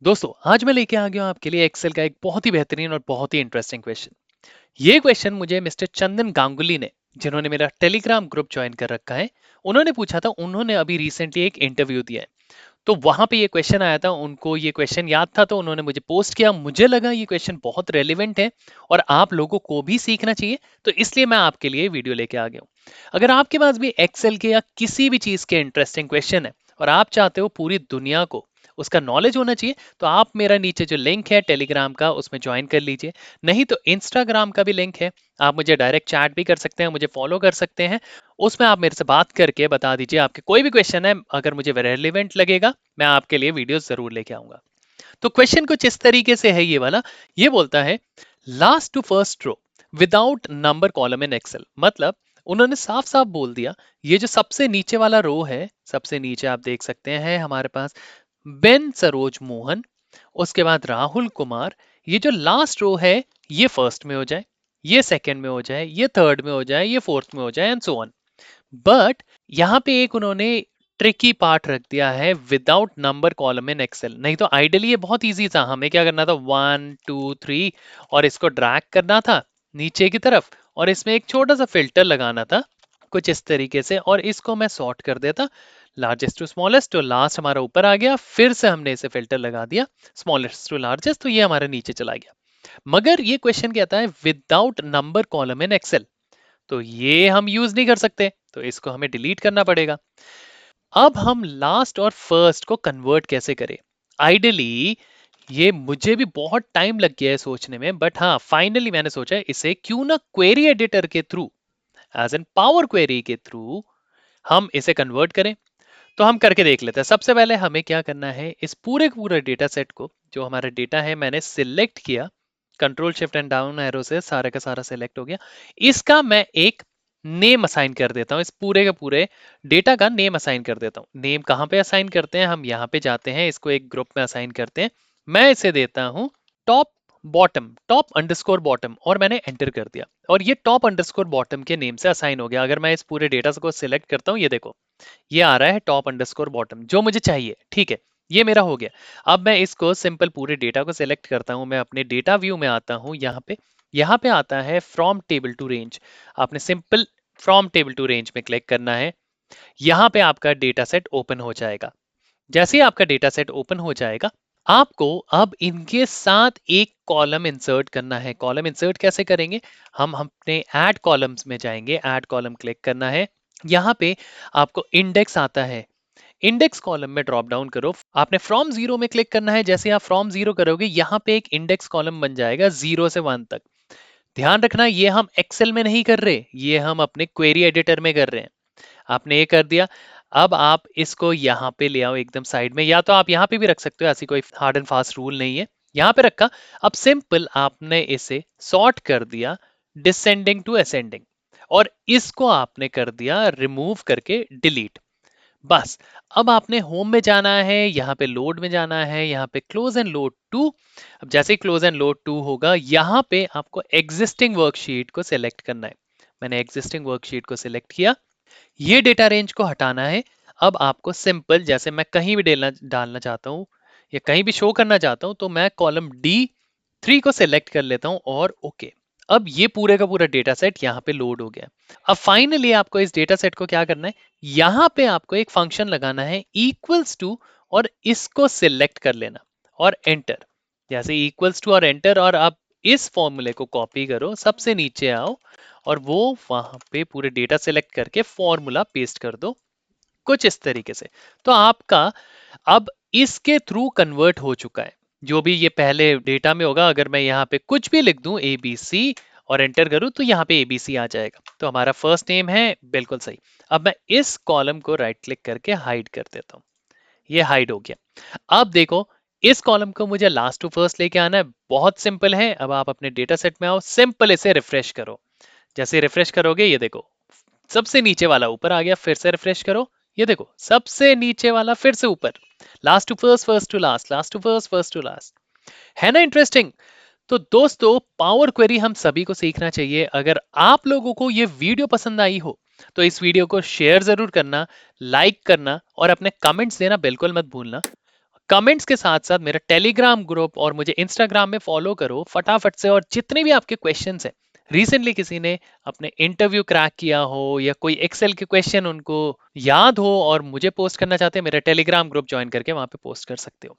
दोस्तों आज मैं लेके आ गया हूं आपके लिए एक्सेल का एक बहुत ही बेहतरीन और बहुत ही इंटरेस्टिंग क्वेश्चन। ये क्वेश्चन मुझे मिस्टर चंदन गांगुली ने, जिन्होंने मेरा टेलीग्राम ग्रुप ज्वाइन कर रखा है, उन्होंने पूछा था। उन्होंने अभी रिसेंटली एक इंटरव्यू दिया है, तो वहां पे ये क्वेश्चन आया था। उनको ये क्वेश्चन याद था तो उन्होंने मुझे पोस्ट किया। मुझे लगा ये क्वेश्चन बहुत रेलिवेंट है और आप लोगों को भी सीखना चाहिए, तो इसलिए मैं आपके लिए वीडियो लेके आ गया हूँ। अगर आपके पास भी एक्सेल के या किसी भी चीज के इंटरेस्टिंग क्वेश्चन है और आप चाहते हो पूरी दुनिया को उसका नॉलेज होना चाहिए, तो आप मेरा नीचे जो लिंक है टेलीग्राम का उसमें ज्वाइन कर लीजिए। नहीं तो इंस्टाग्राम का भी लिंक है, आप मुझे डायरेक्ट चैट भी कर सकते हैं, मुझे फॉलो कर सकते हैं। उसमें आप मेरे से बात करके बता दीजिए आपके कोई भी क्वेश्चन है। अगर मुझे रेलिवेंट लगेगा मैं आपके लिए वीडियो जरूर लेके आऊंगा। तो क्वेश्चन कुछ इस तरीके से है ये वाला। ये बोलता है last to first row without number column in Excel. मतलब उन्होंने साफ साफ बोल दिया, ये जो सबसे नीचे वाला रो है, सबसे नीचे आप देख सकते हैं हमारे पास बेन सरोज मोहन, उसके बाद राहुल कुमार। ये जो लास्ट रो है ये फर्स्ट में हो जाए, ये सेकंड में हो जाए, ये थर्ड में हो जाए, ये फोर्थ में हो जाए एंड सो ऑन। बट यहाँ पे एक उन्होंने ट्रिकी पार्ट रख दिया है, without number column in Excel. नहीं तो आइडियली ये बहुत इजी था, हमें क्या करना था, 1 2 3 और इसको ड्रैग करना था नीचे की तरफ और इसमें एक छोटा सा फिल्टर लगाना था कुछ इस तरीके से, और इसको मैं सॉर्ट कर देता लार्जेस्ट टू स्मॉलेस्ट, तो लास्ट हमारा ऊपर आ गया। फिर से हमने इसे फिल्टर लगा दिया स्मॉलेस्ट टू लार्जेस्ट, तो ये हमारा नीचे चला गया। मगर ये क्वेश्चन कहता है without number column in Excel, तो ये हम यूज नहीं कर सकते, तो इसको हमें डिलीट करना पड़ेगा। अब हम लास्ट और फर्स्ट को कन्वर्ट कैसे करें? आइडियली ये मुझे भी बहुत टाइम लग गया है सोचने में, बट हाँ फाइनली मैंने सोचा इसे क्यों ना क्वेरी एडिटर के through, as an power query के थ्रू हम इसे कन्वर्ट करें। तो हम करके देख लेते हैं। सबसे पहले हमें क्या करना है, इस पूरे पूरे डेटा सेट को, जो हमारा डेटा है मैंने सिलेक्ट किया, control shift and down arrow से सारा का सारा सिलेक्ट हो गया। इसका मैं एक नेम असाइन कर देता हूँ, इस पूरे के पूरे डेटा का नेम असाइन कर देता हूँ। नेम कहाँ पे असाइन करते हैं, हम यहाँ पे जाते हैं, इसको एक ग्रुप में असाइन करते हैं। मैं इसे देता हूँ top bottom, top underscore bottom, और मैंने एंटर कर दिया और ये टॉप अंडरस्कोर बॉटम के नेम से असाइन हो गया। अगर मैं इस पूरे डेटा को सिलेक्ट करता हूँ, ये देखो ये आ रहा है टॉप अंडरस्कोर बॉटम जो मुझे चाहिए। ठीक है, ये मेरा हो गया। अब मैं इसको सिंपल पूरे डेटा को सिलेक्ट करता हूं, मैं अपने डेटा व्यू में आता हूं, यहाँ पे आता है फ्रॉम टेबल टू रेंज। आपने simple from table to range में क्लिक करना है। यहाँ पे आपका डेटा सेट ओपन हो जाएगा। जैसे ही आपका डेटा सेट ओपन हो जाएगा, आपको अब इनके साथ एक कॉलम इंसर्ट करना है। कॉलम इंसर्ट कैसे करेंगे, हम अपने ऐड कॉलम्स में जाएंगे, ऐड कॉलम क्लिक करना है। यहाँ पे आपको इंडेक्स आता है, इंडेक्स कॉलम में ड्रॉप डाउन करो, आपने फ्रॉम जीरो में क्लिक करना है। जैसे आप फ्रॉम जीरो करोगे, यहाँ पे एक इंडेक्स कॉलम बन जाएगा 0 से 1 तक। ध्यान रखना ये हम एक्सेल में नहीं कर रहे, ये हम अपने क्वेरी एडिटर में कर रहे हैं। आपने ये कर दिया। अब आप इसको यहाँ पे ले आओ एकदम साइड में, या तो आप यहाँ पे भी रख सकते हो, ऐसी कोई हार्ड एंड फास्ट रूल नहीं है। यहाँ पे रखा। अब सिंपल आपने इसे सॉर्ट कर दिया डिसेंडिंग टू असेंडिंग, और इसको आपने कर दिया रिमूव करके डिलीट। बस। अब आपने होम में जाना है, यहाँ पे लोड में जाना है, यहाँ पे क्लोज एंड लोड टू। अब जैसे ही क्लोज एंड लोड टू होगा, यहाँ पे आपको एग्जिस्टिंग वर्कशीट को सिलेक्ट करना है। मैंने एग्जिस्टिंग वर्कशीट को सिलेक्ट किया। ये डेटा रेंज को हटाना है। अब आपको सिंपल, जैसे मैं कहीं भी डालना डालना चाहता हूँ या कहीं भी शो करना चाहता हूँ, तो मैं कॉलम D3 को सिलेक्ट कर लेता हूँ और ओके। अब ये पूरे का पूरा डेटा सेट यहाँ पे लोड हो गया। अब फाइनली आपको इस डेटा सेट को क्या करना है, यहाँ पे आपको एक फंक्शन लगाना है इक्वल्स टू, और इसको सिलेक्ट कर लेना और एंटर। जैसे इक्वल्स टू और एंटर, और आप इस फॉर्मूले को कॉपी करो, सबसे नीचे आओ और वो वहां पे पूरे डेटा सेलेक्ट करके फॉर्मूला पेस्ट कर दो कुछ इस तरीके से। तो आपका अब इसके थ्रू कन्वर्ट हो चुका है। जो भी ये पहले डेटा में होगा, अगर मैं यहाँ पे कुछ भी लिख दूं ABC और एंटर करूं, तो यहाँ पे ABC आ जाएगा। तो हमारा फर्स्ट नेम है, बिल्कुल सही। अब मैं इस कॉलम को राइट क्लिक करके हाइड कर देता हूँ, ये हाइड हो गया। अब देखो, इस कॉलम को मुझे लास्ट टू फर्स्ट लेके आना है। बहुत सिंपल है। अब आप अपने डेटा सेट में आओ, सिंपल इसे रिफ्रेश करो। जैसे रिफ्रेश करोगे, ये देखो सबसे नीचे वाला ऊपर आ गया। फिर से रिफ्रेश करो, ये देखो सबसे नीचे वाला फिर से ऊपर। Last to first, first to last, last to first, first to last. है ना इंटरेस्टिंग? तो दोस्तों, पावर क्वेरी हम सभी को सीखना चाहिए। अगर आप लोगों को ये वीडियो पसंद आई हो, तो इस वीडियो को शेयर जरूर करना, लाइक करना और अपने कमेंट्स देना बिल्कुल मत भूलना। कमेंट्स के साथ साथ मेरा टेलीग्राम ग्रुप और मुझे इंस्टाग्राम में फॉलो करो फटाफट से। और जितने भी आपके क्वेश्चंस हैं, रिसेंटली किसी ने अपने इंटरव्यू क्रैक किया हो या कोई एक्सेल के क्वेश्चन उनको याद हो और मुझे पोस्ट करना चाहते हैं, मेरा टेलीग्राम ग्रुप ज्वाइन करके वहां पे पोस्ट कर सकते हो।